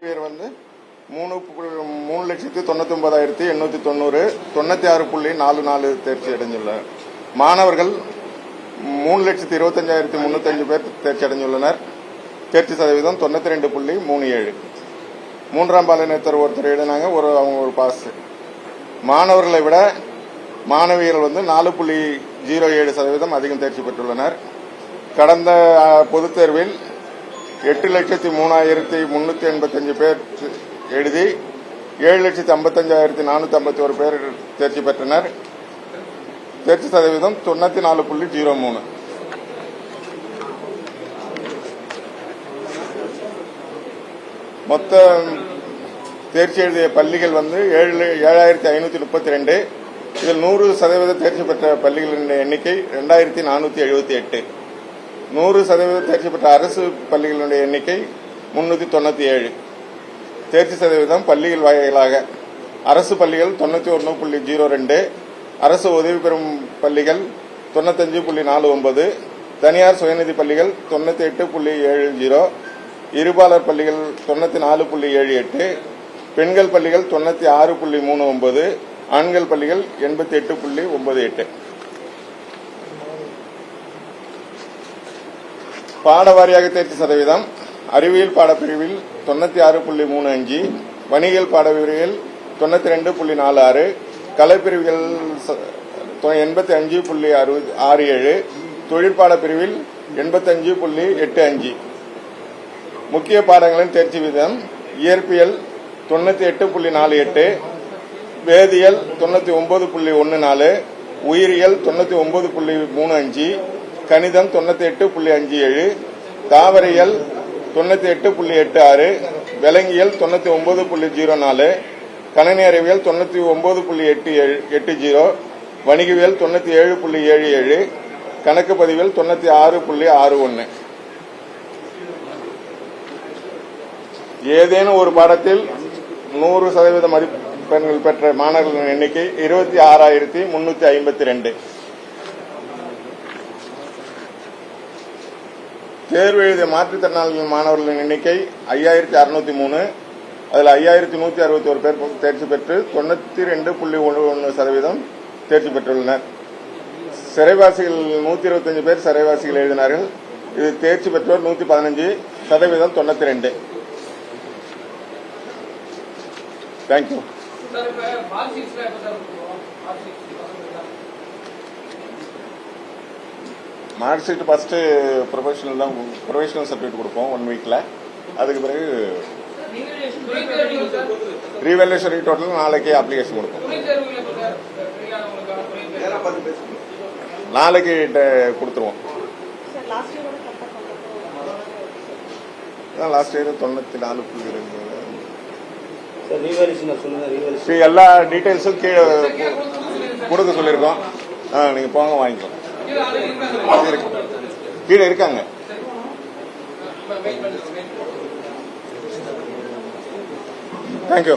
பேர் வந்து 3,99,890 96.44 தேர்ச்சி அடைந்துள்ளனர். மாணவர்கள் 3,25,305 பேர் தேர்ச்சி அடைந்துள்ளனர். தேர்ச்சி சதவீதம் 92.37. மூன்றாம் பாலினத்தர் ஒருத்தர் எழுதினாங்க, அவங்க ஒரு பாஸ். மாணவர்களை விட மாணவியர்கள் வந்து 4.07% அதிகம் தேர்ச்சி பெற்றுள்ளனர். கடந்த பொதுத் தேர்வில் 8,03,385 பேர் எழுதி 7,55,451 பேர் தேர்ச்சி பெற்றனர். தேர்ச்சி சதவீதம் 94.03. மொத்த தேர்ச்சி எழுதிய பள்ளிகள் வந்து 7,532. இதில் 100% தேர்ச்சி பெற்ற பள்ளிகளின் எண்ணிக்கை 2,478. 100% தேர்ச்சி பெற்ற அரசு பள்ளிகளுடைய எண்ணிக்கை 397. தேர்ச்சி சதவீதம் பள்ளிகள் வாயிலாக அரசு பள்ளிகள் 91.02, அரசு உதவி பெறும் பள்ளிகள் 95.49, தனியார் சுயநிதி பள்ளிகள் 98.70, இருபாலர் பள்ளிகள் 94.78, பெண்கள் பள்ளிகள் 96.39, ஆண்கள் பள்ளிகள் 88.98. பாட வாரியாக தேர்ச்சி சதவீதம்: அறிவியல் பாடப்பிரிவில் 96.35, வணிகல் பாடப்பிரிவில் 92.46, கலைப்பிரிவுகள் 85.67, தொழிற்பாட பிரிவில் 85.85. முக்கிய பாடங்களின் தேர்ச்சி வீதம்: இயற்பியல் 98.48, வேதியியல் 99.14, உயிரியல் 99.35, கணிதம் 98.57, தாவரியல் 98.86, விலங்கியல் 99.04, கணினி அறிவியல் 99.80, வணிகவியல் 97.77, கணக்கு பதிவியல் 96.61. ஏதேனும் ஒரு பாடத்தில் 100% மதிப்பெண்கள் பெற்ற மாணவர்களின் எண்ணிக்கை 26,352. தேர்வு எழுதிய மாற்றுத்திறனாளிகள் மாணவர்களின் எண்ணிக்கை 5,603. அதில் 5,161 பேர் தேர்ச்சி பெற்று 92.1% தேர்ச்சி பெற்றுள்ளனர். சிறைவாசிகள் 125 பேர் சிறைவாசிகள் எழுதினார்கள். இது தேர்ச்சி பெற்றோர் 115, சதவீதம் 92. Thank you. Mark sheet first professional தான், ப்ரொஃபஷனல் சர்டிஃபிகேட் கொடுப்போம் 1 வீக்ல. அதுக்கு பிறகு ரீவேல்யூஷன் டோட்டல் நாளைக்கு அப்ளிகேஷன் கொடுப்போம். நாளைக்கு கொடுத்துருவோம். Last year 94.2. எல்லா டீடைல்ஸும் கீழே கொடுக்க சொல்லியிருக்கோம். நீங்க போங்க வாங்கிக்கலாம். கீழே இருக்காங்க. தேங்க்யூ.